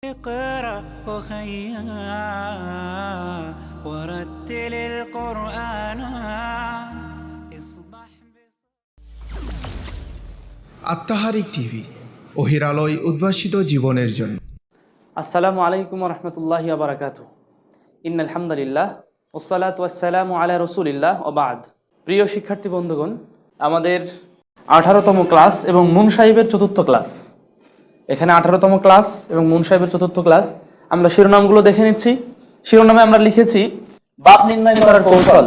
اقرأ وخيا ورتل القرآن اصبح আত্মাহারিক TV ওহির আলোয় উদ্ভাসিত জীবনের জন্য। আসসালামু আলাইকুম রহমতুল্লাহি ওয়া বারাকাতুহু। ইন্নাল হামদুলিল্লাহ ওয়াসসালাতু ওয়াসসালামু আলা রাসূলিল্লাহ ওয়া বা'দ। প্রিয় শিক্ষার্থী বন্ধুগণ, আমাদের 18তম ক্লাস এবং মুন সাহেবের 4র্থ ক্লাস। এখানে 18তম ক্লাস এবং মুন সাহেবের 4র্থ ক্লাস। আমরা শিরোনামগুলো দেখে নিচ্ছি। শিরোনামে আমরা লিখেছি বাব নির্ণয় করার কৌশল।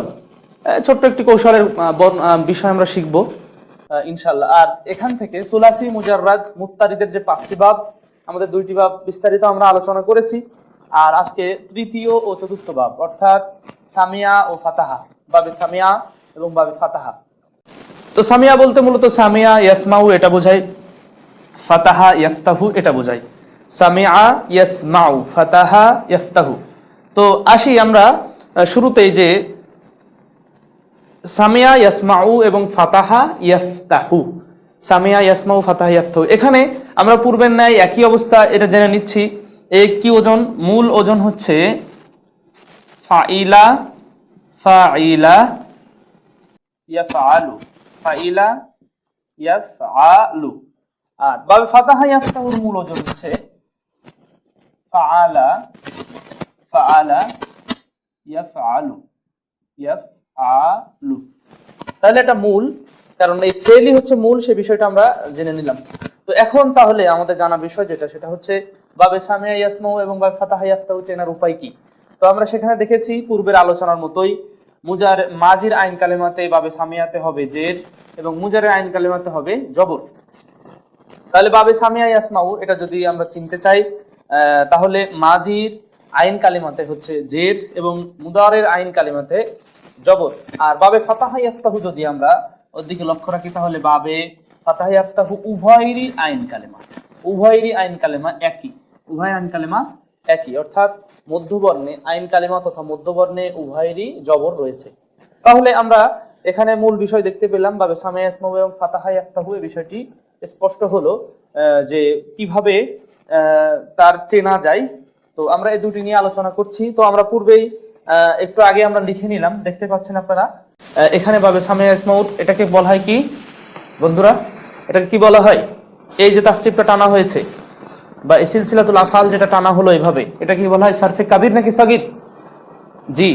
ছোট্ট একটি কৌশলের বিষয় আমরা শিখব ইনশাআল্লাহ। আর এখান থেকে সুলাসি, মুজাররাদ, মুত্তারিদের যে 5টি বাব, আমাদের 2টি বাব বিস্তারিত আমরা আলোচনা করেছি। আর আজকে 3য় ও 4র্থ বাব, অর্থাৎ সামিয়া ও ফাতাহা, বাবে সামিয়া এবং বাবে ফাতাহা। তো সামিয়া বলতে মূলত সামিয়া ইয়াসমাউ এটা বোঝায়, ফাতাহা ইয়াফতাহু এটা বোঝায়। সামিয়া ইয়াসমাউ, ফাতাহা ইয়াফতাহু। তো আসি আমরা শুরুতেই যে সামিয়া ইয়াসমাউ এবং ফাতাহা ইয়াফতাহু, সামিয়া ইয়াসমাউ ফাতাহা ইয়াফতাহু, এখানে আমরা পূর্বের ন্যায় একই অবস্থা এটা জেনে নিচ্ছি। কি ওজন? মূল ওজন হচ্ছে ফাইলা, ফাইলা ইয়াফআলু, ফাইলা ইয়াফআলু। আর বাবে ফাতাহা ইয়াফতাহুর মূল ওজন হচ্ছে ফাআলা, ফাআলা ইয়াফআলু, ইয়াফআলু। তাহলে এটা মূল, কারণ এই ফেলই হচ্ছে মূল, সেই বিষয়টা আমরা জেনে নিলাম। তো এখন তাহলে আমাদের জানা বিষয় যেটা, সেটা হচ্ছে বাবে সামিয়া ইয়াসমাউ এবং বাবে ফাতাহা ইয়াফতাহু চেনার উপায় কি। তো আমরা সেখানে দেখেছি পূর্বের আলোচনার মতোই মাজির আইন কালেমাতে বাবে সামিয়াতে হবে জের এবং মুজারের আইন কালেমাতে হবে জবর। তাহলে বাবে সামিয়া ইয়াসমাউ এটা যদি আমরা চিনতে চাই, তাহলে মাজির আইন কালিমাতে হচ্ছে জের এবং মুদারের আইন কালিমাতে জবর। আর বাবে ফাতাহা ইয়াফতাহু যদি আমরা ওর দিকে লক্ষ্য রাখি, তাহলে বাবে ফাতাহা ইয়াফতাহু উভয়েরই আইন কালেমা, উভয়েরই আইন কালেমা একই, উভয় আইন কালেমা একই, অর্থাৎ মধ্যবর্ণে আইন কালেমা তথা মধ্যবর্ণে উভয়েরই জবর রয়েছে। তাহলে আমরা এখানে মূল বিষয় দেখতে পেলাম বাবে সামিয়া ইয়াসমাউ এবং ফাতাহা ইয়াফতাহু, এই বিষয়টি স্পষ্ট হলো যে কিভাবে তার চেনা যায়। তো আমরা এই দুটি নিয়ে আলোচনা করছি। তো আমরা পূর্বেই একটু আগে আমরা লিখে নিলাম, দেখতে পাচ্ছেন আপনারা এখানে বাবে সামিয়া ইয়াসমাউ, এটাকে বলা হয় কি বন্ধুরা? এটাকে কি বলা হয়? এই যে তাসরিফটা টানা হয়েছে বা সিলসিলাতুল আফআল যেটা টানা হলো এইভাবে, এটা কি বলা হয়? সরফে কাবির নাকি সগীর? জি,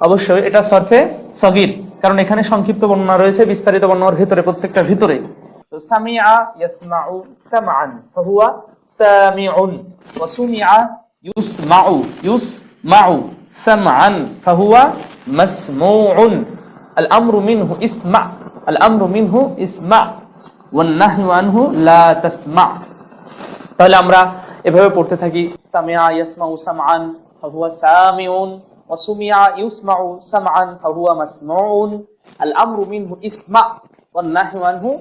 অবশ্যই এটা সরফে সগীর, কারণ এখানে সংক্ষিপ্ত বর্ণনা রয়েছে, বিস্তারিত বর্ণনার ভিতরে, প্রত্যেকটা ভিতরে। তো সামিআ ইয়াসমাউ সামআন ফাহুয়া সামিউন, ওয়া সুমিআ ইউসমাউ, ইউসমাউ সামআন ফাহুয়া মাসমুউন। আল আমরু মিনহু ইসমা, আল আমরু মিনহু ইসমা ওয়ান নাহয়ু আনহু লা তাসমা। তাহলে আমরা এভাবে পড়তে থাকি, সামিআ ইয়াসমাউ সামআন ফাহুয়া সামিউন, ওয়া সুমিআ ইউসমাউ সামআন ফাহুয়া মাসমুউন, আল আমরু মিনহু ইসমা ওয়ান নাহয়ু আনহু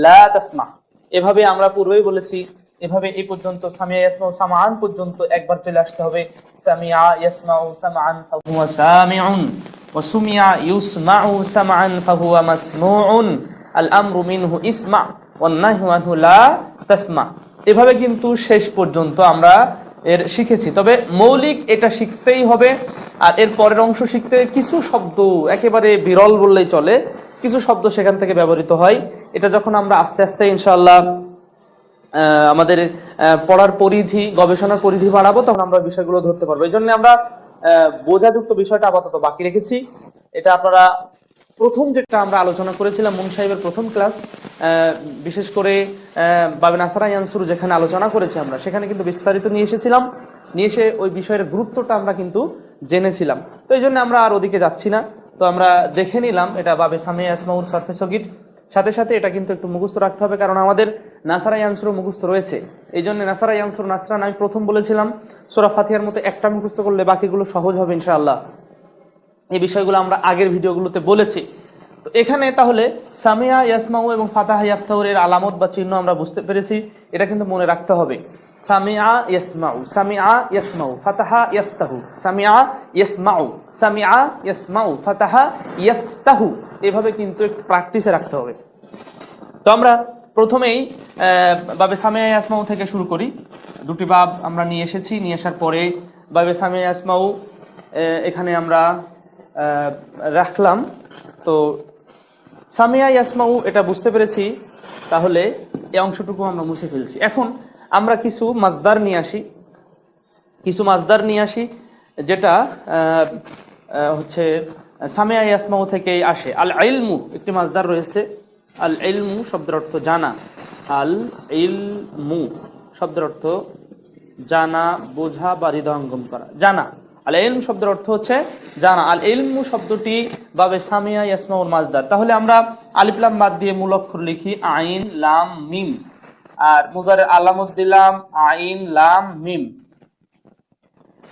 লা তাসমা। এভাবে আমরা পূর্বেই বলেছি, এভাবে এই পর্যন্ত সামিয়া ইয়াসমাউ সামআন পর্যন্ত একবার চলে আসতে হবে। সামিয়া ইয়াসমাউ সামআন ফাহুয়া সামিউন, ওয়া সুমিয়া ইউসমাউ সামআন ফাহুয়া মাসমুউন, আল আমরু মিনহু ইসমা ওয়ান নাহয়ু আনহু লা তাসমা। এভাবে কিন্তু শেষ পর্যন্ত আমরা এর শিখেছি। তবে মৌলিক এটা শিখতেই হবে, আর এর পরের অংশ শিখতে কিছু শব্দ একেবারে বিরল বললেই চলে, কিছু শব্দ সেখান থেকে ব্যবহৃত হয়। এটা যখন আমরা আস্তে আস্তে ইনশাআল্লাহ আমাদের পড়ার পরিধি, গবেষণার পরিধি বাড়াবো, তখন আমরা বিষয়গুলো ধরতে পারবো। এই জন্য আমরা বোঝাযুক্ত বিষয়টা আপাতত বাকি রেখেছি। এটা আপনারা প্রথম যেটা আমরা আলোচনা করেছিলাম মুন সাহেবের প্রথম ক্লাস, বিশেষ করে বাবে নাসারা ইয়ানসুর যেখানে আলোচনা করেছি আমরা, সেখানে কিন্তু বিস্তারিত নিয়ে এসেছিলাম, নিয়ে এসে ওই বিষয়ের গুরুত্বটা আমরা কিন্তু জেনেছিলাম। তো এই জন্য আমরা আর ওদিকে যাচ্ছি না। তো আমরা দেখে নিলাম এটা বাবে সামিয়া ইয়াসমাউর সরফে সগীর, সাথে সাথে এটা কিন্তু একটু মুখস্থ রাখতে হবে, কারণ আমাদের নাসারা ইয়ানসুরও মুখস্থ রয়েছে। এই জন্য নাসারা ইয়ানসুর, নাসরান আমি প্রথম বলেছিলাম সূরা ফাতিহার মতো একটা মুখস্থ করলে বাকিগুলো সহজ হবে ইনশাআল্লাহ। এই বিষয়গুলো আমরা আগের ভিডিওগুলোতে বলেছি। তো এখানে তাহলে সামিয়া ইয়াসমাউ এবং ফাতাহা ইয়াফতাহুর এর আলামত বা চিহ্ন আমরা বুঝতে পেরেছি, এটা কিন্তু মনে রাখতে হবে। সামিয়া ইয়াসমাউ, সামিয়া ইয়াসমাউ, ফাতাহা ইয়াফতাহু, সামিয়া ইয়াসমাউ, সামিয়া ইয়াসমাউ, ফাতাহা ইয়াফতাহু, এভাবে কিন্তু একটু প্র্যাকটিসে রাখতে হবে। তো আমরা প্রথমেই বাবে সামিয়া ইয়াসমাউ থেকে শুরু করি। দুটি বাব আমরা নিয়ে এসেছি, নিয়ে আসার পরে বাবে সামিয়া ইয়াসমাউ এখানে আমরা রাখলাম। তো সামিয়া ইয়াসমাউ এটা বুঝতে পেরেছি, তাহলে এই অংশটুকু আমরা মুছে ফেলছি। এখন আমরা কিছু মাজদার নিয়ে আসি, যেটা হচ্ছে সামিয়া ইয়াসমাউ থেকেই আসে। আল ইলমু একটি মাজদার রয়েছে। আল ইলমু শব্দের অর্থ জানা। আল ইলমু শব্দের অর্থ জানা, বোঝা বা হৃদয়ঙ্গম করা, জানা। আল ইলম শব্দের অর্থ হচ্ছে জানা। আল ইলমু শব্দটি বাবে সামিয়া ইয়াসমাউর মাজদার। তাহলে আমরা আলিফ লাম বাদ দিয়ে মূল অক্ষর লিখি আইন লাম মিম, আর মুজারের আলামত দিলাম আইন লাম মিম।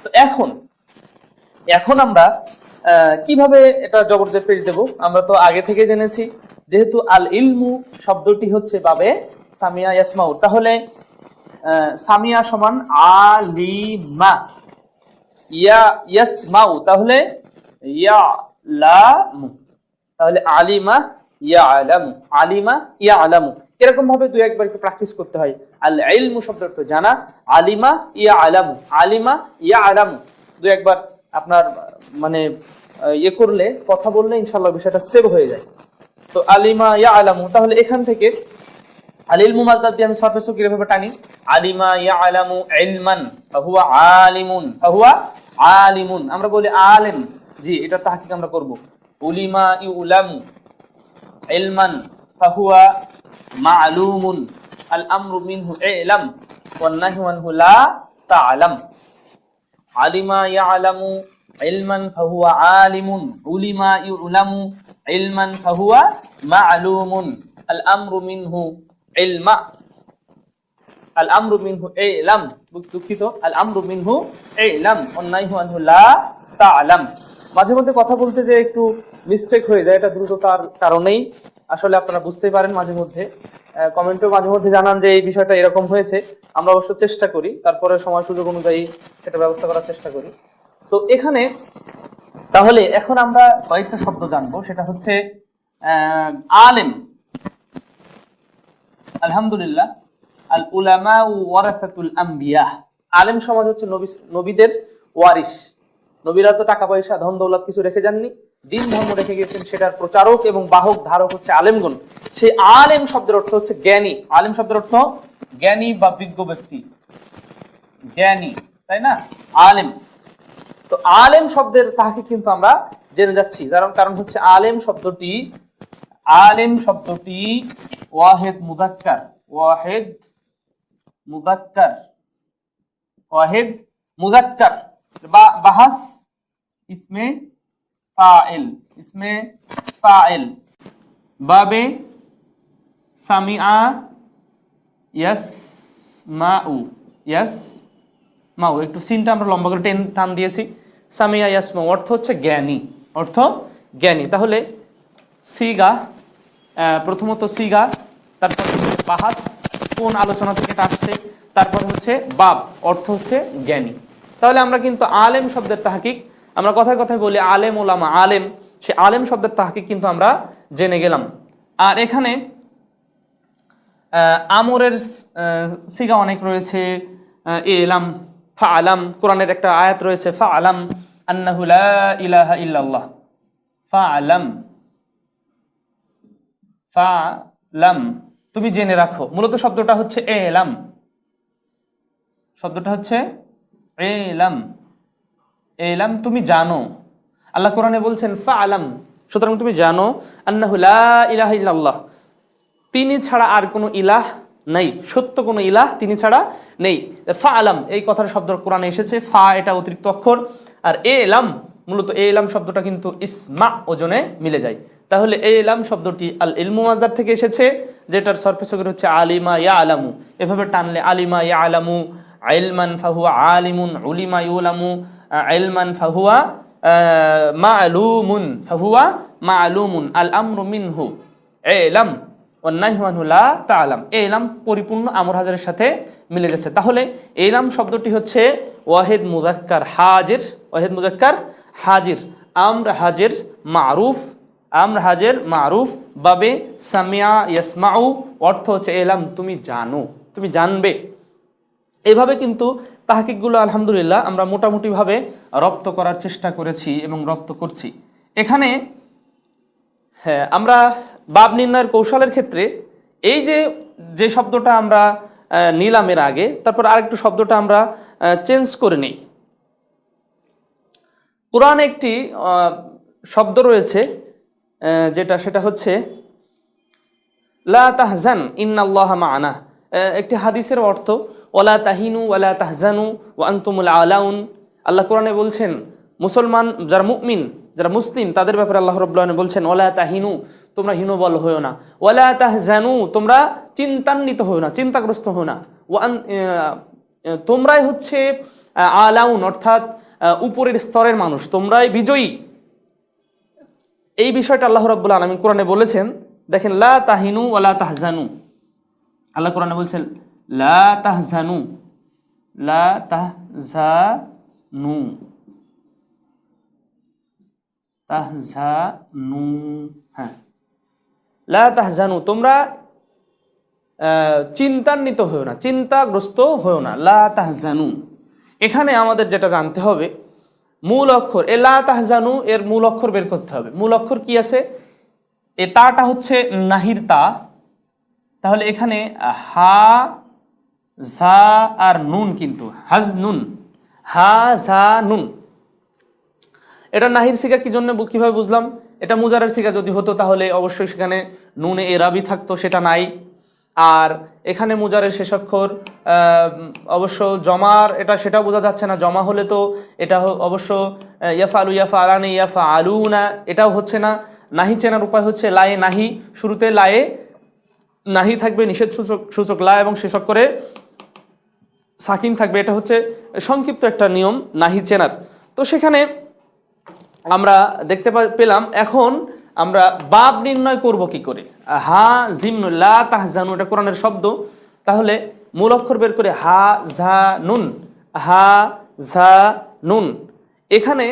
তো এখন আমরা কিভাবে এটা জবরজের পেশ দেব? আমরা তো আগে থেকে জেনেছি, যেহেতু আল ইলমু শব্দটি হচ্ছে বাবে সামিয়া ইয়াসমাউ, তাহলে সামিয়া সমান আলিমা, ইয়া ইয়াসমাউ তাহলে ইয়ালামু, তাহলে আলিমা ইয়ালামু, আলিমা ইয়ালামু। এরকম ভাবে দুই একবার একটু প্র্যাকটিস করতে হয়। আল ইলমু শব্দ অর্থ জানা, আলিমা ইয়ালামু, আলিমা ইয়ালামু। দুই একবার আপনার মানে করলে, কথা বললে ইনশাআল্লাহ বিষয়টা সেভ হয়ে যায়। তো আলিমা ইয়ালামু, তাহলে এখান থেকে আল ইলমু মাজদার দিয়ে আমি সরফে সকির এভাবে টানি, আলিমা ইয়ালামু ইলমান ফাহুয়া আলিমুন, ফাহুয়া আলিমুন। আমরা বলি আলেম, জি এটা তাহকিক আমরা করব। উলিমা ইউলামু ইলমান ফাহুয়া মা'লুমুন, আল আমরু মিনহু ইলম ওয়ান নাহয়ু আনহু লা তা'লাম। আলিমা ইয়ালামু ইলমান ফাহুয়া আলিমুন, উলিমা ইউলামু ইলমান ফাহুয়া মা'লুমুন, আল আমরু মিনহু ইলমা, আল আমরু মিনহু ইলম, দুঃখিত, আল আমরু মিনহু ইলম ওয়ান নাহয়ু আনহু লা তা'লাম। মাঝে মধ্যে কথা বলতে যে একটু মিস্টেক হয়ে যায়, এটা দ্রুততার কারণেই আসলে আপনারা বুঝতেই পারেন। মাঝে মধ্যে কমেন্টেও মাঝে মধ্যে জানান যে এই বিষয়টা এরকম হয়েছে। আমরা অবশ্য চেষ্টা করি, তারপরে সময় সুযোগ অনুযায়ী সেটা ব্যবস্থা করার চেষ্টা করি। তো এখানে তাহলে এখন আমরা কয়েকটা শব্দ জানবো, সেটা হচ্ছে আলেম। আলহামদুলিল্লাহ, আল উলামা ওয়ারাসাতুল আম্বিয়া, আলেম সমাজ হচ্ছে নবীদের ওয়ারিস। নবীরা তো টাকা পয়সা ধন দৌলত কিছু রেখে যাননি, দিন ধর্ম রেখে গেছেন, সেটার প্রচারক এবং বাহক ধারক হচ্ছে আলেমগণ। সেই আলেম শব্দের অর্থ হচ্ছে জ্ঞানী। আলেম শব্দের অর্থ জ্ঞানী বা বিজ্ঞ ব্যক্তি, জ্ঞানী, তাই না? আলেম। তো আলেম শব্দের তাহকিক কিন্তু আমরা জেনে যাচ্ছি, কারণ হচ্ছে আলেম শব্দটি ওয়াহিদ মুযাক্কার, ওয়াহিদ মুযাক্কার বা বাহাস ইসমে ফাইল, বাবে সামিআ ইয়াসমাউ, একটু সিনটা আমরা লম্বা করে টান দিয়েছি। সামিআ ইয়াসমাউ অর্থ হচ্ছে জ্ঞানী, অর্থ জ্ঞানী। তাহলে সিগা, প্রথমত সিগা, তারপর বাহাস কোন আলোচনা থেকে আসছে, তারপর হচ্ছে বাব অর্থ হচ্ছে জ্ঞানী। তাহলে আমরা কিন্তু আলেম শব্দের তাহকিক, আমরা কথায় কথায় বলি আলেম ওলামা, আলেম, সে আলেম শব্দের তাহকিক কিন্তু আমরা জেনে গেলাম। আর এখানে আমরের সিগা অনেক রয়েছে, ইলাম, ফাআলাম, কোরআনের একটা আয়াত রয়েছে ফাআলাম আন্নাহু লা ইলাহা ইল্লাল্লাহ, ফাআলাম তুমি জেনে রাখো। মূলত শব্দটা হচ্ছে এলাম, শব্দটা হচ্ছে এলাম, তুমি জানো। আল্লাহ কোরআনে বলছেন ফাআলাম, সুতরাং তুমি জানো, আন্নাহু লা ইলাহা ইল্লাল্লাহ, তিনি ছাড়া আর কোনো ইলাহ নেই, সত্য কোনো ইলাহ তিনি ছাড়া নেই। ফাআলাম এই কথার শব্দ কোরআনে এসেছে, ফা এটা অতিরিক্ত অক্ষর, আর এলাম মূলত এলাম শব্দটা কিন্তু ইসমা ওজনে মিলে যায়। তাহলে এলাম শব্দটি আল ইলমু মাজদার থেকে এসেছে, যেটার সরফে সগীর হচ্ছে আলিমা ইয়ালামু। এভাবে টানলে আলিমা ইয়ালামু ইলমান ফাহুয়া আলিমুন, উলিমা ইউলামু ইলমান ফাহুয়া মা'লুমুন, আল আমরু মিনহু ইলম ওয়ান নাহয়ু আনহু লা তা'লাম। এলাম পরিপূর্ণ আমর হাজারের সাথে মিলে যাচ্ছে। তাহলে এলাম শব্দটি হচ্ছে ওয়াহিদ মুযাক্কার হাজির, ওয়াহিদ মুযাক্কার হাজির, আমর হাজির, মারুফ আমর হাজের মারুফ, বাবে সামিয়া ইয়াসমাউ অর্থ হচ্ছে এলাম, তুমি জানো, তুমি জানবে। এভাবে কিন্তু তাহকিকগুলো আলহামদুলিল্লাহ আমরা মোটামুটিভাবে রপ্ত করার চেষ্টা করেছি এবং রপ্ত করছি। এখানে হ্যাঁ, আমরা বাব নির্ণয়ের কৌশলের ক্ষেত্রে এই যে শব্দটা আমরা নিলাম এর আগে, তারপর আরেকটু শব্দটা আমরা চেঞ্জ করে নিই। কোরআনে একটি শব্দ রয়েছে সেটা হচ্ছে লা তাহজান ইন্নাল্লাহা মা'ানা। একটি হাদিসের অর্থ ওয়ালা তাহিনু ওয়ালা তাহজানু ওয়া আনতুমুল আলাউন। আল্লাহ কোরআনে বলছেন মুসলমান যারা মুমিন, যারা মুসলিম, তাদের ব্যাপারে আল্লাহ রাব্বুল আলামিন বলছেন ওয়ালা তাহিনু, তোমরা হীনবল হয়ো না, ওয়ালা তাহজানু, তোমরা চিন্তান্বিত হয়ো না, চিন্তাগ্রস্ত হয়ো না, তোমরাই হচ্ছে আলাউন অর্থাৎ উপরের স্তরের মানুষ, তোমরাই বিজয়ী। এই বিষয়টা আল্লাহ রাব্বুল আলামিন কোরআনে বলেছেন। দেখেন লা তাহিনু ওয়ালা তাহজানু, আল্লাহ কোরআনে বলছেন লা তাহজানু, লা তাহজানু, তাহজানু, হ্যাঁ, লা তাহজানু, তোমরা চিন্তান্বিত হয়েও না, চিন্তাগ্রস্ত হয়েও না, লা তাহজানু। এখানে আমাদের যেটা জানতে হবে, মূল অক্ষর এ লা তাহজানু এর মূল অক্ষর বের করতে হবে। মূল অক্ষর কি আছে? এ তাটা হচ্ছে নাহির তা, তাহলে এখানে হা জা আর নুন, কিন্তু হাজনুন, হা জা নুন, এটা নাহির সিগা কি জন্য, কিভাবে বুঝলাম? এটা মুজারের সিগা যদি হতো তাহলে অবশ্যই সেখানে নুনে এরাবি থাকতো, সেটা নাই। আর এখানে মুজারের শেষ অক্ষর অবশ্য জমার, এটা সেটাও বোঝা যাচ্ছে না। জমা হলে তো এটা অবশ্য ইয়াফালু ইয়াফালানি ইয়াফালুনা, এটাও হচ্ছে না। নাহি চেনার উপায় হচ্ছে লায়ে নাহি, শুরুতে লায়ে নাহি থাকবে, নিষেধ সূচক লা, এবং শেষ অক্ষরে সাকিন থাকবে। এটা হচ্ছে সংক্ষিপ্ত একটা নিয়ম নাহি চেনার। তো সেখানে আমরা দেখতে পেলাম। এখন আমরা বাব নির্ণয় করব কি করে? হা জিম লা তাহজানু, এটা কোরআনের শব্দ, তাহলে মূল অক্ষর বের করে হা ঝা নুন, হা ঝা নুন। এখানে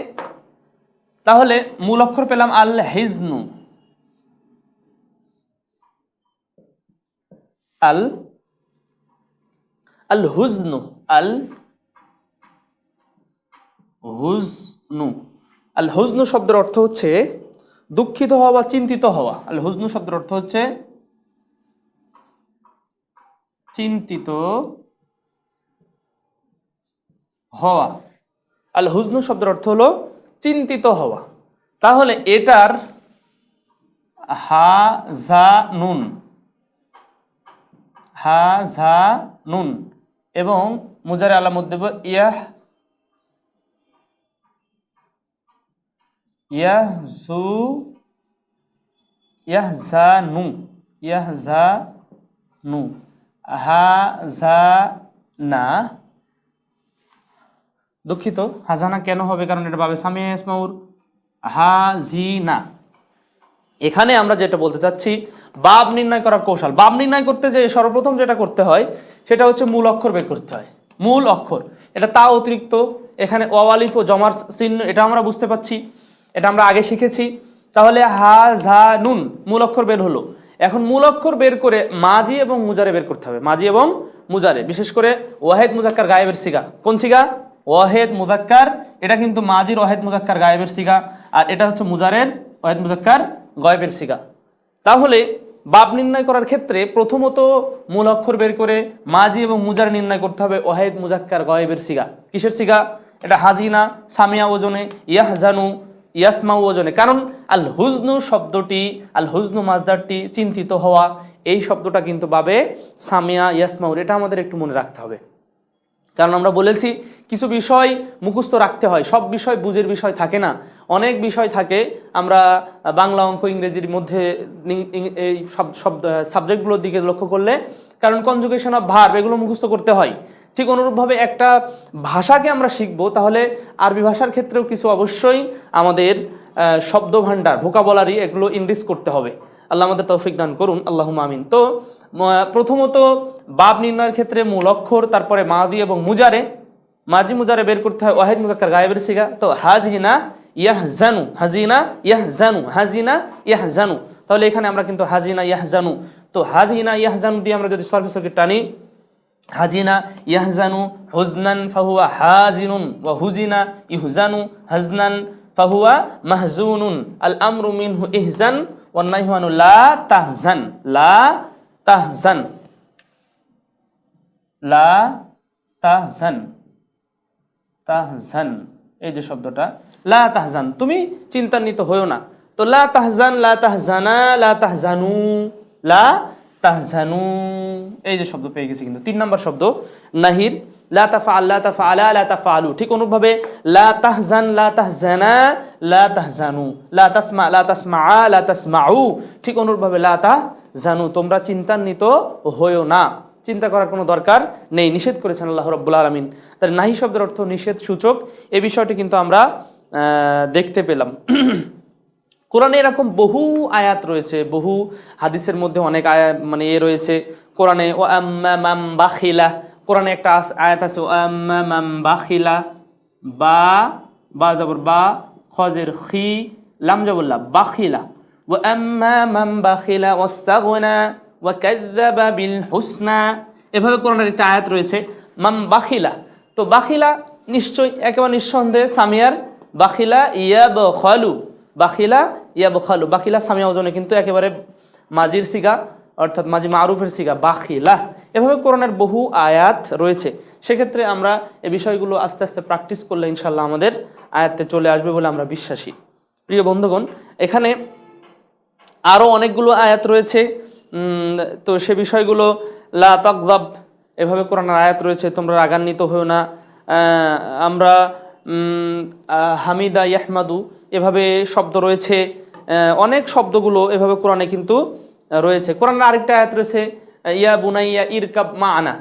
তাহলে মূল অক্ষর পেলাম আল হিজনু, আল আল হুজনু, আল হুজনু। আল হুজনু শব্দের অর্থ হচ্ছে দুঃখিত হওয়া বা চিন্তিত হওয়া। আল হুজনু শব্দের অর্থ হচ্ছে চিন্তিত হওয়া। আল হুজনু শব্দের অর্থ হলো চিন্তিত হওয়া। তাহলে এটার হা জা নুন, হা ঝা নুন, এবং মুজারে আলামত দেব ইয়াহ, ইয়াহজু, ইয়াহজানু, ইয়াহজানু, হাজানা। দুঃখিত, হাজানা কেন হবে? কারণ এটা বাবে সামিয়া ইসমাউর, হাজিনা। এখানে আমরা যেটা বলতে চাচ্ছি, বাব নির্ণয় করার কৌশল। বাব নির্ণয় করতে যে সর্বপ্রথম যেটা করতে হয় সেটা হচ্ছে মূল অক্ষর বের করতে হয়। মূল অক্ষর, এটা তা অতিরিক্ত, এখানে ওয়ালিফ ও জমার চিহ্ন, এটা আমরা বুঝতে পাচ্ছি, এটা আমরা আগে শিখেছি। তাহলে হা ঝা নুন, মূল অক্ষর বের হলো। এখন মূল অক্ষর বের করে মাজি এবং মুজারে বের করতে হবে। মাজি এবং মুজারে, বিশেষ করে ওয়াহেদ মুজাক্কার গায়েবের সিগা। কোন সিগা? ওয়াহেদ মুজাক্কার। এটা কিন্তু মাজির ওয়াহেদ মুজাক্কার গায়েবের সিগা, আর এটা হচ্ছে মুজারের ওয়াহেদ মুজাক্কার গায়েবের সিগা। তাহলে বাব নির্ণয় করার ক্ষেত্রে প্রথমত মূল অক্ষর বের করে মাজি এবং মুজার নির্ণয় করতে হবে ওয়াহেদ মুজাক্কার গায়েবের সিগা। কিসের সিগা? এটা হাজিনা, সামিয়া ওজনে, ইয়াহজানু, ইয়াসমাউ ওজনে। কারণ আল হুজনু শব্দটি, আল হুজনু মাজদারটি চিন্তিত হওয়া, এই শব্দটা কিন্তু বাবে সামিয়া ইয়াসমাউর, এটা আমাদের একটু মনে রাখতে হবে। কারণ আমরা বলেছি কিছু বিষয় মুখস্থ রাখতে হয়, সব বিষয় বুঝের বিষয় থাকে না, অনেক বিষয় থাকে। আমরা বাংলা, অঙ্ক, ইংরেজির মধ্যে এই সব সাবজেক্টগুলোর দিকে লক্ষ্য করলে, কারণ কনজুগেশন অফ ভার্ব এগুলো মুখস্থ করতে হয়। ঠিক অনুরূপভাবে একটা ভাষাকে আমরা শিখবো, তাহলে আরবি ভাষার ক্ষেত্রেও কিছু অবশ্যই আমাদের শব্দ ভাণ্ডার, ভোকাবুলারি এগুলো ইনরিচ করতে হবে। আল্লাহ আমাদের তৌফিক দান করুন, আল্লাহুম্মা আমিন। তো প্রথমত বাব নির্ণয়ের ক্ষেত্রে মূল অক্ষর, তারপরে মাদি এবং মুজারে, মাজি মুজারে বের করতে হয় ওয়াহিদ মুজাক্কার গায়েবের সিগা। তো হাজিনা, ইয়াহজানু, হাজিনা ইয়াহজানু, হাজিনা ইয়াহজানু। তাহলে এখানে আমরা কিন্তু হাজিনা ইয়াহজানু, তো হাজিনা ইয়াহজানু দিয়ে আমরা যদি সরফে সরকে টানি, হাজিনা ইয়াহজানু হুজনান ফাহুয়া হাজিনুন, ওয়া হুজিনা ইহজানু হাজনান ফাহুয়া মাহজুনুন। আল আমরু মিনহু ইহজান ওয়ান নাহয়ু আনহু লা তাহজান, লা তাহজান, লা তাহজান, তাহজান, এই যে শব্দটা লা তাহজান, তুমি চিন্তান্বিত হইও না। তো লা তাহজান, লা তাহজানা, লা তাহজানু, লা তাহজানু, এই যে শব্দ পেয়ে গেছি কিন্তু 3 নম্বর শব্দ নাহির, লা তাফআল, লা তাফআলা, লা তাফআলু। ঠিক অনুরূপভাবে লা তাহজান, লা তাহজানা, লা তাহজানু, লা তাসমা, লা তাসমআ, লা তাসমাউ। ঠিক অনুরূপভাবে লা তাহজানু, তোমরা চিন্তান্বিত হইও না, চিন্তা করার কোনো দরকার নেই, নিষেধ করেছেন আল্লাহ রাব্বুল আলামিন। তাহলে নাহি শব্দের অর্থ নিষেধ সূচক, এই বিষয়টি কিন্তু আমরা দেখতে পেলাম। কোরআনে এরকম বহু আয়াত রয়েছে, বহু হাদিসের মধ্যে অনেক আয়াত মানে রয়েছে কোরআনে। ও আম্মা মাম বাখিলা, কোরআনে একটা আয়াত আছে ও আম্মা মাম বাখিলা, বা বা জবর বা, খজের খি, লাম জবরলা, বাখিলা। ও আম্মা মাম বাখিলা ওয়াস্তাগনা ওয়া কাযযাবা বিল হুসনা, এভাবে কোরআনের একটা আয়াত রয়েছে মাম বাখিলা। তো বাখিলা নিশ্চয়ই একেবারে নিঃসন্দেহে সামিয়ার বাখিলা ইয়াবখালু, বাখিলা ইয়াবখালু, বাখিলা সামিয়া ওজনে কিন্তু একেবারে মাজির সিগা, অর্থাৎ মাজি মারুফের সিগা বাখিলা। এভাবে কোরআনের বহু আয়াত রয়েছে। সেক্ষেত্রে আমরা এই বিষয়গুলো আস্তে আস্তে প্র্যাকটিস করলে ইনশাল্লাহ আমাদের আয়াতে চলে আসবে বলে আমরা বিশ্বাসী। প্রিয় বন্ধুগণ, এখানে আরও অনেকগুলো আয়াত রয়েছে, তো সে বিষয়গুলো লা তাগযাব, এভাবে কোরআনের আয়াত রয়েছে, তোমরা রাগান্বিত হও না। আমরা হামিদা ইয়াহমাদু, এভাবে শব্দ রয়েছে, অনেক শব্দগুলো এভাবে কোরআনে কিন্তু রয়েছে। কোরআনের আরেকটা আয়াত রয়েছে ইয়া বুনাইয়া ইরকাব মা'না,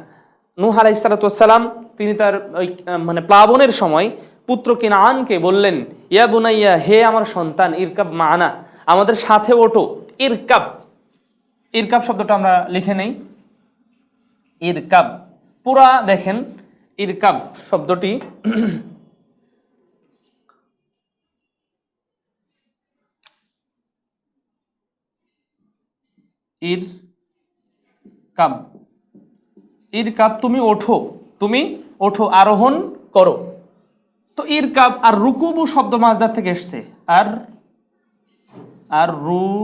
নূহ আলাইহিস সালাতু ওয়াস সালাম তিনি তার ওই মানে প্লাবনের সময় পুত্র কিনআনকে বললেন ইয়া বুনাইয়া, হে আমার সন্তান, ইরকাব মা'না, আমাদের সাথে ওঠো। ইরকাব, ইরকাব শব্দটা আমরা লিখে নেই, ইরকাব পুরা দেখেন, ইরকাব শব্দটি ইরকাব, ইরকাব তুমি ওঠো, তুমি ওঠো, আরোহণ করো। তো ইরকাব আর রুকুবু শব্দ মাজদার থেকে এসছে, আর আর রুকুবু,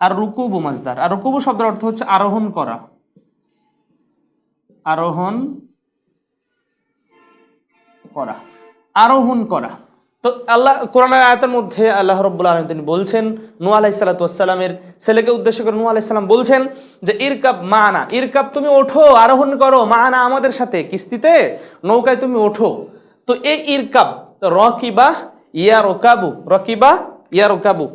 আর রুকুবু মাজদার, আর রুকুবু শব্দের অর্থ হচ্ছে আরোহণ করা, আরোহণ করা, আরোহণ করা। তো আল্লাহ কোরআনের আয়াতের মধ্যে আল্লাহ রাব্বুল আলামিন তিনি বলছেন নূহ আলাইহিস সালাতু ওয়াস সালামের ছেলেকে উদ্দেশ্য করে নূহ আলাইহিস সালাম বলছেন যে ইরকাব মা'না, ইরকাব তুমি ওঠো, আরোহণ করো, মা'না আমাদের সাথে, কিস্তিতে নৌকায় তুমি ওঠো। তো এই ইরকাব রাকিবা ইয়ারকাবু, রাকিবা ইয়ারকাবু,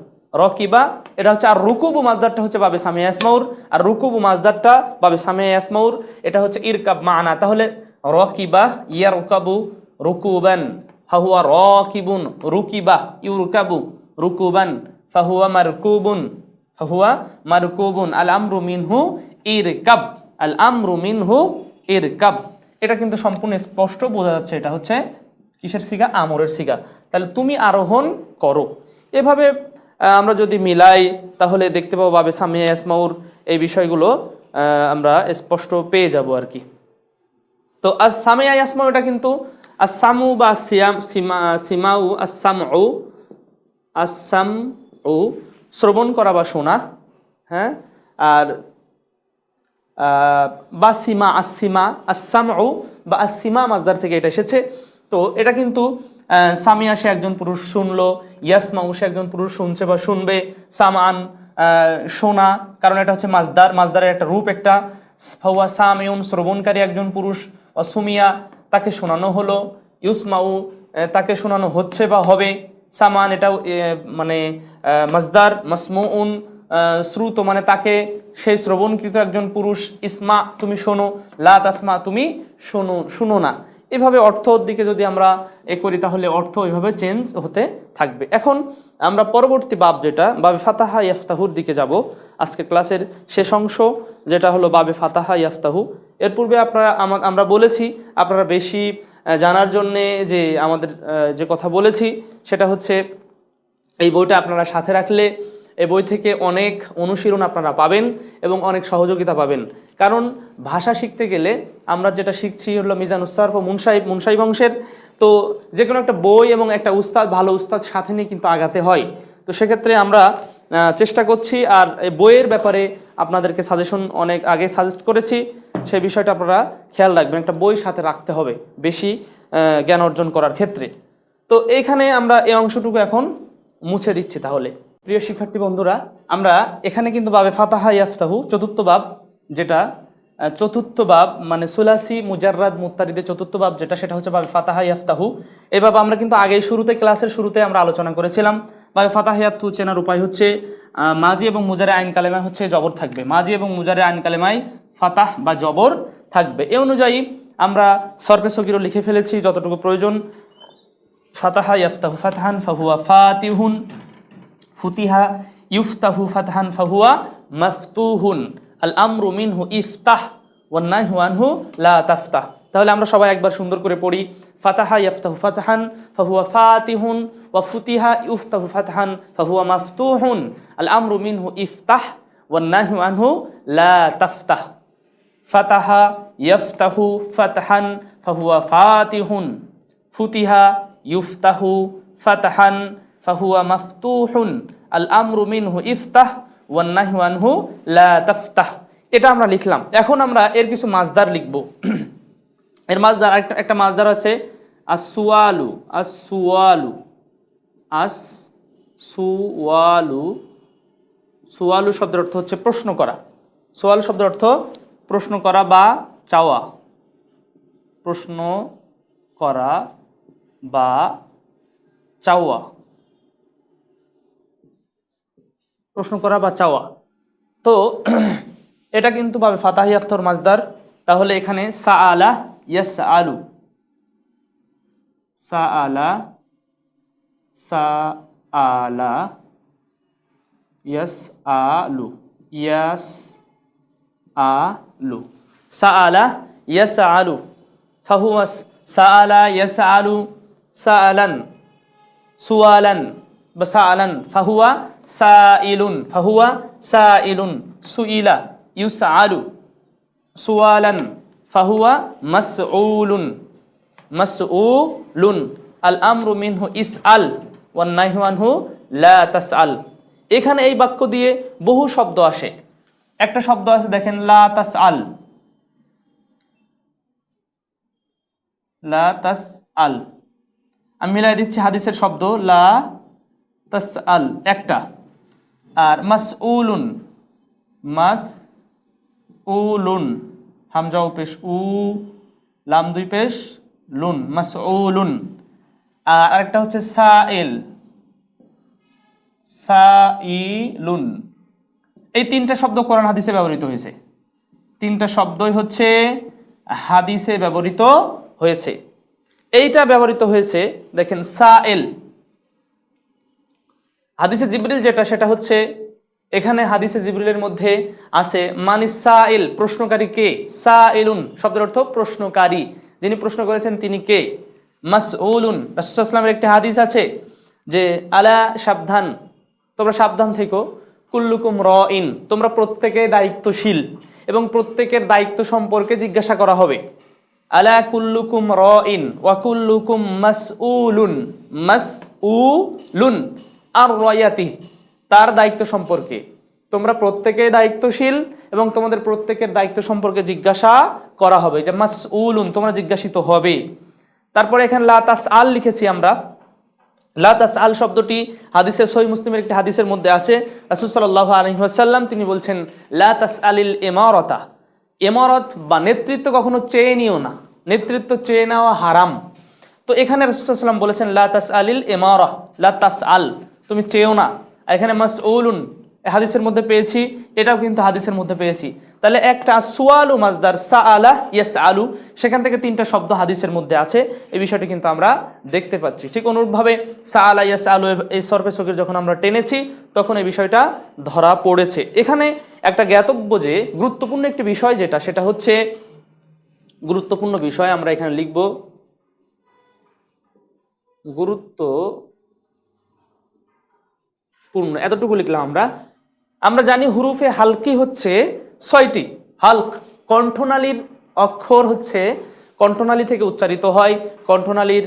রাকিবা এটা হচ্ছে, আর রুকুবু মাজদারটা হচ্ছে বাবে সামিয়া ইয়াসমাউর, আর রুকুবু মাজদারটা বাবে সামিয়া ইয়াসমাউর, এটা হচ্ছে ইরকাব মা'না। তাহলে রাকিবা ইয়ারকাবু রুকুবান ফাহুয়া রাকিবুন, রুকিবা ইউরকাবু রুকুবান ফাহুয়া মারকুবুন, ফাহুয়া মারকুবুন। আল আমরু মিনহু ইরকাব, আল আমরু মিনহু ইরকাব, এটা কিন্তু সম্পূর্ণ স্পষ্ট বোঝা যাচ্ছে এটা হচ্ছে কিসের সিগা, আমরের সিগা। তাহলে তুমি আরোহণ করো। এভাবে আমরা যদি মিলাই তাহলে দেখতে পাবো বাবে সামিয়া ইয়াসমাউর এই বিষয়গুলো আমরা স্পষ্ট পেয়ে যাব আর কি। তো আস সামিয়া ইয়াসমাউ এটা কিন্তু আসামু বা সিয়াম সিমাউ, আসামউ, আসামউ শ্রবণ করা বা শোনা, হ্যাঁ, আর বা সিমা, আসিমা, আসামউ বা আসিমা মাজদার থেকে এটা এসেছে। তো এটা কিন্তু সামিয়া সে একজন পুরুষ শুনলো, ইয়াসমাউ সে একজন পুরুষ শুনছে বা শুনবে, সামান শোনা, কারণ এটা হচ্ছে মাজদার, মাজদারের একটা রূপ একটা, ফাহুয়া সামিউন শ্রবণকারী একজন পুরুষ, অসুমিয়া তাকে শোনানো হলো, ইউসমাউ তাকে শোনানো হচ্ছে বা হবে, সামান এটাও মানে মাজদার, মাসমুউন শ্রুত মানে তাকে, সেই শ্রবণকৃত একজন পুরুষ, ইসমা তুমি শোনো, লা তাসমা তুমি শোনো না, এভাবে অর্থর দিকে যদি আমরা করি তাহলে অর্থ ওইভাবে চেঞ্জ হতে থাকবে। এখন আমরা পরবর্তী বাব যেটা বাবে ফাতাহা ইয়াফতাহুর দিকে যাব, আজকে ক্লাসের শেষ অংশ যেটা হলো বাবে ফাতাহা ইয়াফতাহু। এর পূর্বে আমরা বলেছি আপনারা বেশি জানার জন্যে যে আমাদের যে কথা বলেছি সেটা হচ্ছে এই বইটা আপনারা সাথে রাখলে এই বই থেকে অনেক অনুশীলন আপনারা পাবেন এবং অনেক সহযোগিতা পাবেন। কারণ ভাষা শিখতে গেলে আমরা যেটা শিখছি হলো মিজানুস সরফ ও মুনসাইব অংশের, তো যে কোনো একটা বই এবং একটা উস্তাদ, ভালো উস্তাদ সাথে নিয়ে কিন্তু আগাতে হয়। তো সেক্ষেত্রে আমরা চেষ্টা করছি, আর এই বইয়ের ব্যাপারে আপনাদেরকে সাজেশন অনেক আগে সাজেস্ট করেছি, সেই বিষয়টা আপনারা খেয়াল রাখবেন, একটা বই সাথে রাখতে হবে বেশি জ্ঞান অর্জন করার ক্ষেত্রে। তো এইখানে আমরা এই অংশটুকু এখন মুছে দিচ্ছি। তাহলে প্রিয় শিক্ষার্থী বন্ধুরা, আমরা এখানে কিন্তু বাবে ফাতাহা ইয়াফতাহু চতুর্থ বাব, যেটা চতুর্থ বাব মানে সুলাসি মুজাররাদ মুত্তারিদের চতুর্থ বাব যেটা, সেটা হচ্ছে বাবে ফাতাহা ইয়াফতাহু। এই বাব আমরা কিন্তু আগেই ক্লাসের শুরুতে আমরা আলোচনা করেছিলাম। বাবে ফাতাহা ইয়াফতাহু চেনার উপায় হচ্ছে মাজি এবং মুজারে আইন কালেমায় হচ্ছে জবর থাকবে, মাজি এবং মুজারে আইন কালেমায় ফাতাহ বা জবর থাকবে। এ অনুযায়ী আমরা সরফে সগীরও লিখে ফেলেছি যতটুকু প্রয়োজন। ফাতাহা ইয়াফতাহু ফাতহান ফাহুয়া ফাতিহুন, ফুতিহা ইফতাহু ফাতহান ফাহুয়া মাফতুহুন, আল আমরু মিনহু ইফতাহ ওয়ান নাহয়ু আনহু লা তাফতাহ। তাহলে আমরা সবাই একবার সুন্দর করে পড়ি, ফাতাহা ইয়াফতাহু ফাতহান ফাহুয়া ফাতিহুন, ওয়া ফুতিহা ইফতাহু ফাতহান ফাহুয়া মাফতুহুন, আল আমরু মিনহু ইফতাহ ওয়ান নাহয়ু আনহু লা তাফতাহ। ফাতাহা ইয়াফতাহু ফাতহান ফাহুয়া ফাতিহুন, ফুতিহা ইফতাহু ফাতহান ফাহুয়া মাফতুহুন, আল আমরু মিনহু ইফতাহ ওয়ান নাহয়ু আনহু লা তাফতাহ। এটা আমরা লিখলাম। এখন আমরা এর কিছু মাসদার লিখব। এর মাসদার একটা মাসদার আছে আসুয়ালু, আসুয়ালু, আসুয়ালু। সুয়ালু শব্দের অর্থ হচ্ছে প্রশ্ন করা। সুয়ালু শব্দের অর্থ প্রশ্ন করা বা চাওয়া, প্রশ্ন করা বা চাওয়া, প্রশ্ন করা বা চাওয়া। তো এটা কিন্তু পাবে ফাতাহা ইয়াফতাহুর মাসদার। তাহলে এখানে সাআলা ইয়াসআলু, সাআলা, সাআলা ইয়াসআলু, ইয়াসআলু, সাআলা ইয়াসআলু ফাহুয়া সাআলা ইয়াসআলু সাআলান, সুআলান বা সাআলান ফাহুয়া সাইলুন, ফাহুয়া সাইলুন, সুইলা ইউসআলু, সুআলান ফাহুয়া মাসউলুন, মাসউলুন, আল আমরু মিনহু ইসআল ওয়ান নাহয়ু আনহু লা তাসআল। এখানে এই বাক্য দিয়ে বহু শব্দ আসে। একটা শব্দ আছে দেখেন, লা তাসআল, লা তাসআল। আমি মিলাই দিচ্ছি হাদিসের শব্দ লা তাসআল একটা, আর মাসউলুন, মাসউলুন, হামজা ও পেশ উ, লাম দুই পেশ লুন, মাসউলুন। আর আরেকটা হচ্ছে সাইল, সাইলুন। এই তিনটা শব্দ কোরআন হাদিসে ব্যবহৃত হয়েছে। তিনটা শব্দই হচ্ছে হাদিসে ব্যবহৃত হয়েছে। এইটা ব্যবহৃত হয়েছে দেখেন সাইল, হাদিসে জিবরিল যেটা, সেটা হচ্ছে এখানে হাদিসে জিবরিলের মধ্যে আছে মানিস সাইল, প্রশ্নকারী কে, সাইলুন শব্দের অর্থ প্রশ্নকারী, যিনি প্রশ্ন করেছেন তিনি কে। মাসউলুন, রাসূলুল্লাহ সাল্লাল্লাহু আলাইহি ওয়াসাল্লামের একটি হাদিস আছে যে আলা সাবধান, তোমরা সাবধান থেকো, কুল্লুকুম রাইন, তোমরা প্রত্যেকে দায়িত্বশীল এবং প্রত্যেকের দায়িত্ব সম্পর্কে জিজ্ঞাসা করা হবে। আলা কুল্লুকুম রাইন ওয়া কুল্লুকুম মাসউলুন, মাসউলুন আর রায়াতি, তার দায়িত্ব সম্পর্কে। তোমরা প্রত্যেকে দায়িত্বশীল এবং তোমাদের প্রত্যেকের দায়িত্ব সম্পর্কে জিজ্ঞাসা করা হবে, যে মাসউলুন, তোমরা জিজ্ঞাসিত হবে। তারপরে এখানে লা তাসআল লিখেছি আমরা। লা তাসআল শব্দটি হাদিসের সহিহ মুসলিমের একটি হাদিসের মধ্যে আছে। রাসূল সাল্লাল্লাহু আলাইহি ওয়াসাল্লাম তিনি বলছেন লা তাসআলিল ইমারাতা, ইমারত বা নেতৃত্ব কখনো চেয়ে নিও না, নেতৃত্ব চেয়ে নেওয়া হারাম। তো এখানে রাসূল সাল্লাল্লাহু আলাইহি ওয়াসাল্লাম বলেছেন লা তাসআলিল ইমারা, লা তাসআল, তুমি চেয়েও না। এখানে মাসউলুন, হাদিসের মধ্যে পেয়েছি, এটাও কিন্তু হাদিসের মধ্যে পেয়েছি। তাহলে একটা সুয়ালু মাজদার সাআলা ইয়াসআলু, সেখান থেকে 3টা শব্দ হাদিসের মধ্যে আছে, এই বিষয়টি কিন্তু আমরা দেখতে পাচ্ছি। ঠিক অনুরূপভাবে সাআলা ইয়াসআলু এই সরফে সগীর যখন আমরা টেনেছি তখন এই বিষয়টা ধরা পড়েছে। এখানে একটা জ্ঞাতব্য যে গুরুত্বপূর্ণ একটি বিষয় যেটা, সেটা হচ্ছে গুরুত্বপূর্ণ বিষয় আমরা এখানে লিখব গুরুত্বপূর্ণ, এতটুকু লিখলাম আমরা জানি হুরুফে হালকি হচ্ছে 6টি। হালক কণ্ঠনালীর অক্ষর হচ্ছে, কণ্ঠনালী থেকে উচ্চারিত হয়। কণ্ঠনালীর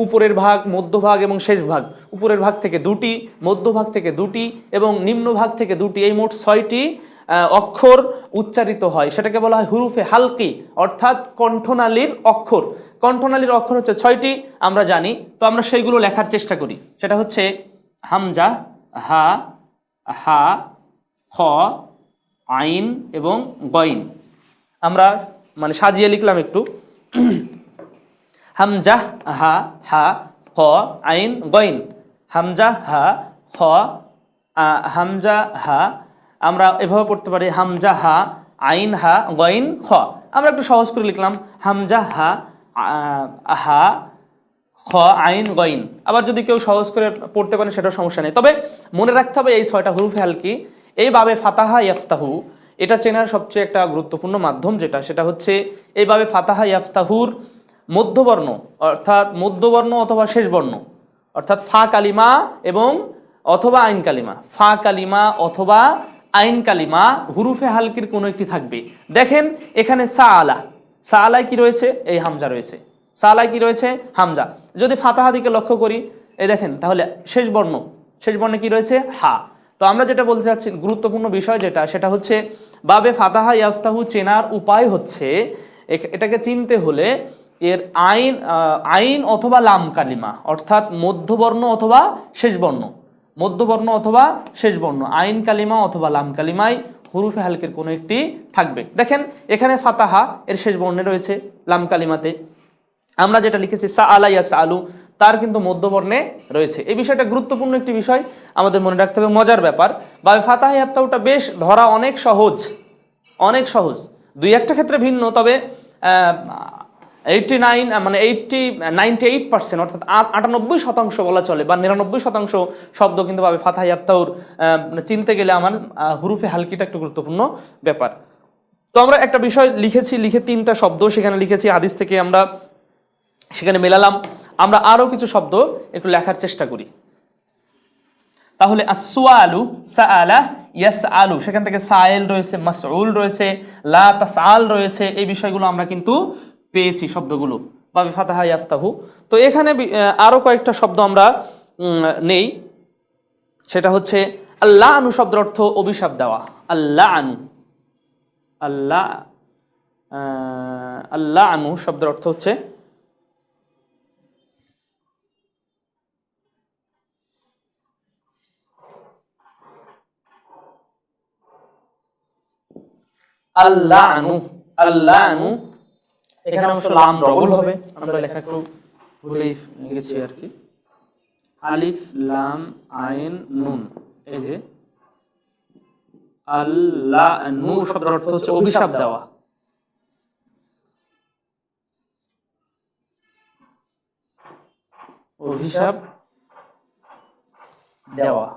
উপরের ভাগ, মধ্যভাগ এবং শেষ ভাগ। উপরের ভাগ থেকে 2টি, মধ্যভাগ থেকে 2টি এবং নিম্নভাগ থেকে 2টি, এই মোট 6টি অক্ষর উচ্চারিত হয়। সেটাকে বলা হয় হুরুফে হালকি, অর্থাৎ কণ্ঠনালীর অক্ষর। কণ্ঠনালীর অক্ষর হচ্ছে 6টি আমরা জানি, তো আমরা সেইগুলো লেখার চেষ্টা করি। সেটা হচ্ছে হামজা, হা, হা, খ, আইন এবং গইন। আমরা মানে সাজিয়ে লিখলাম একটু। হামজা, হা, হা, খ, আইন, গইন। হামজা, হা, খ, হামজা, হা, আমরা এভাবে পড়তে পারি হামজা, হা, আইন, হা, গইন, খ। আমরা একটু সহজ করে লিখলাম হামজা, হা, হা, খ, আইন, গইন। আবার যদি কেউ সহজ করে পড়তে পারেন সেটাও সমস্যা নেই, তবে মনে রাখতে হবে এই 6টা হুরুফে হালকি এইভাবে ফাতাহা ইয়াফতাহু, এটা চেনার সবচেয়ে একটা গুরুত্বপূর্ণ মাধ্যম যেটা, সেটা হচ্ছে এইভাবে ফাতাহা ইয়াফতাহুর মধ্যবর্ণ, অর্থাৎ মধ্যবর্ণ অথবা শেষ বর্ণ, অর্থাৎ ফা কালিমা এবং অথবা আইন কালিমা, ফা কালিমা অথবা আইন কালিমা হুরুফে হালকির কোনো একটি থাকবে। দেখেন এখানে সাআলা, সাআলায় কি রয়েছে? এই হামজা রয়েছে। সাআলায় কি রয়েছে? হামজা। যদি ফাতাহা দিকে লক্ষ্য করি, এই দেখেন, তাহলে শেষ বর্ণে কি রয়েছে? হা। তো আমরা যেটা বলতে চাচ্ছি গুরুত্বপূর্ণ বিষয় যেটা, সেটা হচ্ছে বাবে ফাতাহা ইয়াফতাহু চেনার উপায় হচ্ছে, এটাকে চিনতে হলে এর আইন অথবা লাম কালিমা, অর্থাৎ মধ্যবর্ণ অথবা শেষ বর্ণ, মধ্যবর্ণ অথবা শেষ বর্ণ, আইন কালিমা অথবা লাম কালিমায় হুরুফে হালকের কোনো একটি থাকবে। দেখেন এখানে ফাতাহা এর শেষ বর্ণে রয়েছে, লাম কালিমাতে আমরা যেটা লিখেছি সাআলা ইয়াসআলু, তার কিন্তু মধ্যবর্ণে রয়েছে। এই বিষয়টা গুরুত্বপূর্ণ একটি বিষয়, আমাদের মনে রাখতে হবে। মজার ব্যাপার, বা ফাতাহা ইয়াফতাহুটা বেশ ধরা অনেক সহজ, অনেক সহজ। 2-1টা ক্ষেত্রে ভিন্ন, তবে 98% অর্থাৎ 98% বলা চলে, বা 99% শব্দ কিন্তু পাবে ফাতাহা ইয়াফতাহুর চিনতে গেলে আমার হুরুফে হালকিটা একটু গুরুত্বপূর্ণ ব্যাপার। তো আমরা একটা বিষয় লিখে 3টা শব্দ সেখানে লিখেছি হাদিস থেকে, আমরা সেখানে মেলালাম। আমরা আরো কিছু শব্দ একটু লেখার চেষ্টা করি। তাহলে আসওয়ালু, সাআলা, ইয়াসআলু, সেখান থেকে সাইল রয়েছে, মাসউল রয়েছে, লা তাসআল রয়েছে, এই বিষয়গুলো আমরা কিন্তু পেয়েছি শব্দগুলো বাবে ফাতাহা ইয়াফতাহু। তো এখানে আরো কয়েকটা শব্দ আমরা নেই, সেটা হচ্ছে আল্লাহ আনু শব্দের অর্থ অভিশাপ দেওয়া। আল্লাহ আনু, আল্লাহ আনু শব্দের অর্থ হচ্ছে আল্লাহ আনু, আল্লাহ আনু। এখানে অবশ্য লাম ডবল হবে, আমরা লেখা একটু ভুলেই লিখেছি আর কি। আলিফ লাম আইন নুন, এই যে আল্লাহ আনু শব্দের অর্থ হচ্ছে অভিশাপ দেওয়া। অভিশাপ দেওয়া।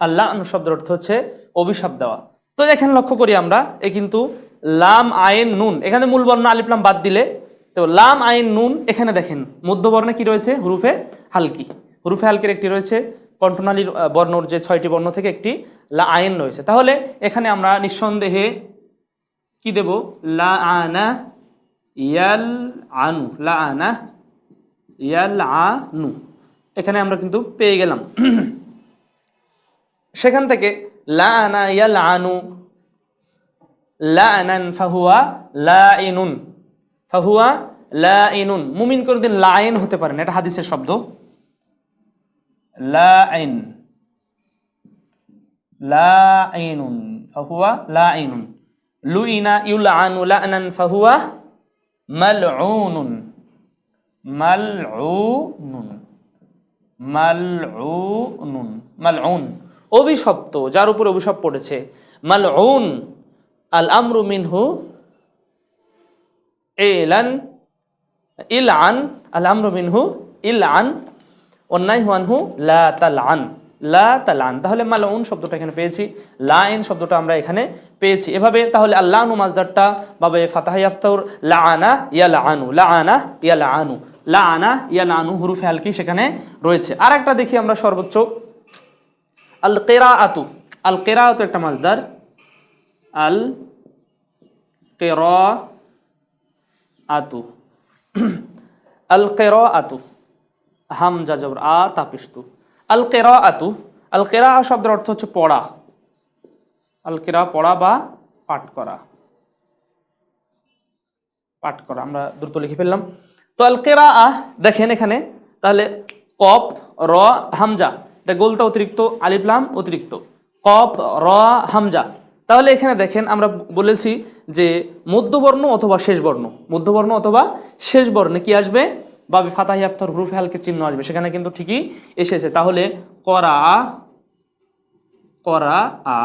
আল্লাহ শব্দের অর্থ হচ্ছে অভিশাপ দেওয়া। তো এখানে লক্ষ্য করি আমরা, কিন্তু লাম আইন নুন, এখানে মূল বর্ণ আলিফ লাম বাদ দিলে, তো লাম আইন নুন, এখানে দেখেন মধ্যবর্ণে কি রয়েছে? হুরুফে হালকি। হুরুফে হালকির একটি রয়েছে, কণ্ঠনালীর বর্ণর যে 6টি বর্ণ থেকে একটি লা আইন রয়েছে। তাহলে এখানে আমরা নিঃসন্দেহে কি দেব? লা আনা ইয়াল আনু, লা আনা ইয়াল আনু, এখানে আমরা কিন্তু পেয়ে গেলাম। সেখান থেকে লা আনা ইয়াল আনু, লা আনান ফাহুয়া লাইনুন, ফাহুয়া লাইনুন। মুমিন করে দিন লাইন হতে পারে না, এটা হাদিসের শব্দ। লাইন, লাইনুন, ফাহুয়া লাইনুন। লুইনা ইউলআনু লা'নান ফাহুয়া মালউনুন, মালউনুন। মালউনুন, মালউন অভিশপ্ত, যার উপরে অভিশাপ পড়েছে। মালউন আল আমরু মিনহু ইলান, ইলআন আল আমরু মিনহু ইলআন অন্যায় হুয়ানহু লা তালআন, লা তালআন। তাহলে মালউন শব্দটা এখানে পেয়েছি, লাইন শব্দটা আমরা এখানে পেয়েছি। এভাবে তাহলে আল্লাহনু মাজদারটা বাবে ফাতাহা ইয়াফতাউর লাআনা ইয়ালআনু, লাআনা ইয়ালআনু, লাআনা ইয়ালআনু হুরুফে হালকি সেখানে রয়েছে। আর একটা দেখি আমরা সর্বোচ্চ আল কিরাআতু, আল কিরাআতু একটা মাজদার, আল কিরাআতু, আল কিরাআতু হামজা জবর আ তাপিস্তু, আল কিরাআতু, আল কিরাআ শব্দের অর্থ হচ্ছে পড়া, আল কিরাআ পড়া বা পাঠ করা, পাঠ করা। আমরা দ্রুত লিখে ফেললাম। তো আল কিরাআ দেখেন এখানে তাহলে কফ র হামজা, এটা গোলতা অতিরিক্ত, আলিফ লাম অতিরিক্ত, কফ র হামজা। তাহলে এখানে দেখেন আমরা বলেছি যে মধ্যবর্ণ অথবা শেষ বর্ণ, মধ্যবর্ণ অথবা শেষ বর্ণে কি আসবে? বাবে ফাতাহ ইয়াফতার হুরুফে হালকের চিহ্ন আসবে, সেখানে কিন্তু ঠিকই এসেছে। তাহলে করা, করা আ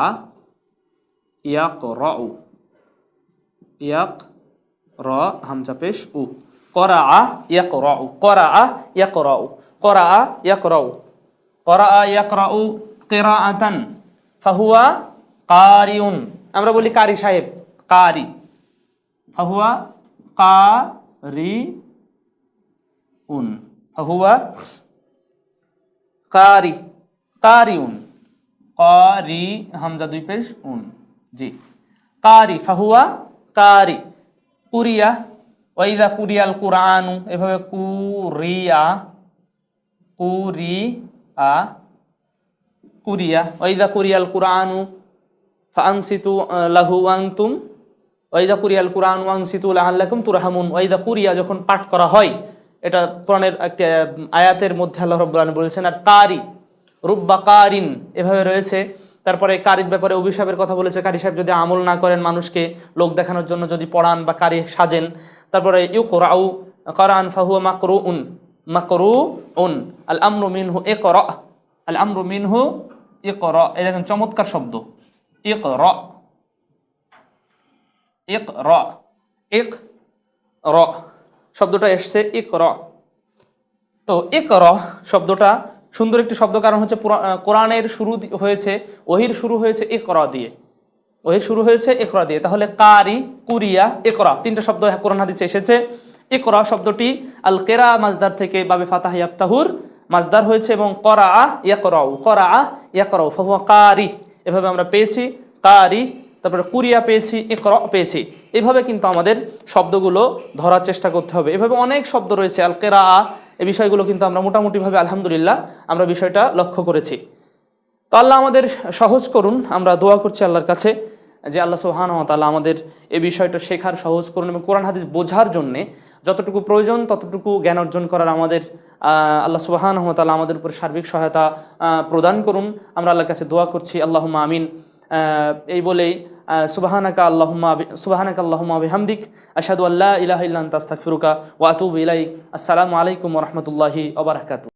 ইয়াকরাউ, ইয়াক র হামজা পেশ উ, করা আ ইয়াকরাউ, করা আ ইয়াকরাউ, করা আ ইয়াকরাউ, করা আ ইয়াকরাউ কিরাআতান ফাহুয়া কারিউন। আমরা বলি কারি সাহেব, কারি, ফাহুয়া কারিউন, ফাহুয়া কারি, কারিউন, কারি হামজা দুই পেশ উন, জি কারি, ফাহুয়া কারি। কুরিয়া ওয়াইদা কুরিয়াল কুরআনু, এভাবে কুরিয়া, কুরিয়া, কুরিয়া ওয়াইদা কুরিয়াল কুরআনু ফাআনসিতু লাহু আনতুম, ওয়াইদা কুরিয়াল কুরআনু আনসিতু লাআল্লাকুম তুরহামুন। ওয়াইদা কুরিয়া যখন পাঠ করা হয়, এটা কোরআনের একটা আয়াতের মধ্যে আল্লাহ রাব্বুল আলামিন বলেছেন। আর কারি, রুব্বা কারিন এভাবে রয়েছে। তারপরে কারির ব্যাপারে অভিশাপের কথা বলেছে, কারি সাহেব যদি আমল না করেন, মানুষকে লোক দেখানোর জন্য যদি পড়ান বা কারি সাজেন। তারপরে ইউকরাউ কারান ফাহুয়া মাকরুউন, মাকরুউন, আল আমরু মিনহু ইকরা, আল আমরু মিনহু ইকরা। এই দেখেন চমৎকার শব্দ, ইকরা, ইকরা, ইকরা শব্দটা এসছে ইকরা। তো ইকরা শব্দটা সুন্দর একটি শব্দ, কারণ হচ্ছে কোরআনের শুরু হয়েছে, ওহির শুরু হয়েছে ইকরা দিয়ে, ওহির শুরু হয়েছে ইকরা দিয়ে। তাহলে কারি, কুরিয়া, ইকরা তিনটা শব্দ কোরআন হাদিসে এসেছে। ইকরা শব্দটি আল কিরা মাজদার থেকে বাবে ফাতাহ ইয়াফতাহুর মাজদার হয়েছে, এবং করা ইয়াকরাউ, করা ইয়াকরাউ ফাহুয়া কারি এভাবে আমরা পেয়েছি, কারি। তারপরে কুরিয়া পেয়েছি, ইকরা পেয়েছি। এইভাবে কিন্তু আমাদের শব্দগুলো ধরার চেষ্টা করতে হবে। এভাবে অনেক শব্দ রয়েছে আল কিরা, এই বিষয়গুলো কিন্তু আমরা মোটামুটিভাবে আলহামদুলিল্লাহ আমরা বিষয়টা লক্ষ্য করেছি। তো আল্লাহ আমাদের সহজ করুন, আমরা দোয়া করছি আল্লাহর কাছে যে আল্লাহ সুবহানাহু ওয়া তাআলা আমাদের এই বিষয়টা শেখার সহজ করুন, এবং কোরআন হাদিস বোঝার জন্যে যতটুকু প্রয়োজন ততটুকু জ্ঞান অর্জন করার আমাদের আল্লাহ সুবহানাহু ওয়া তাআলা আমাদের উপর সার্বিক সহায়তা প্রদান করুন। আমরা আল্লাহর কাছে দোয়া করছি, আল্লাহুম্মা আমিন। এই বলেই সুবহানাকা আল্লাহুম্মা বিহামদিক আশহাদু আল্লা ইলাহা ইল্লা আনতা আস্তাগফিরুকা ওয়া আতুবু ইলাইক। আসসালামু আলাইকুম ওয়া রাহমাতুল্লাহি ওয়া বারাকাতুহু।